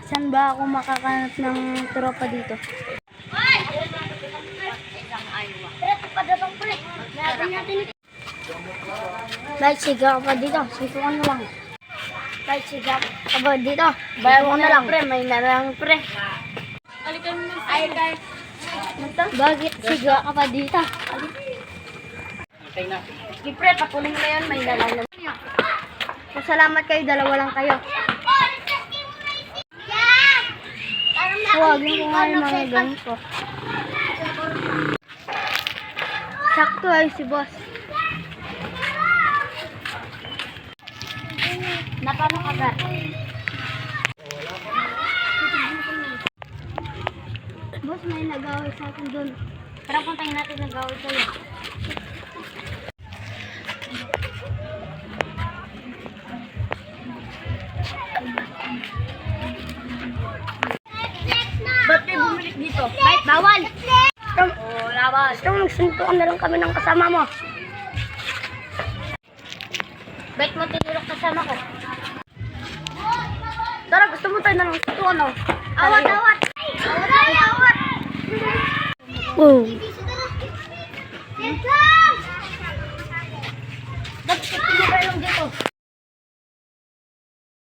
Saan ba ako makakanap ng tropa dito? Kahit siga ka pa dito, susukan mo lang. Kahit siga ka pa dito, bayaw ko na lang. Pre, may nalang pre. Ay, guys. Bakit siga ka pa dito? Di pre, patuloy mo na yun, may nalang na. Pasalamat kayo, dalawa lang kayo. Huwagin ko nga yung mga ganito. Sakto ay si boss. Napano ka ba? Boss, may nag-away sa akin doon. Tara, puntayin natin nag-away sa'yo. Ba't kayo bumalik dito? Kahit bawal! Oo, laban. Gusto mo magsuntukan na lang kami ng kasama mo. Ba't mo tinulok kasama ko? Tara, gusto mo tayo na lang suntukan, no? Awat, awat! Awat, awat! Oh.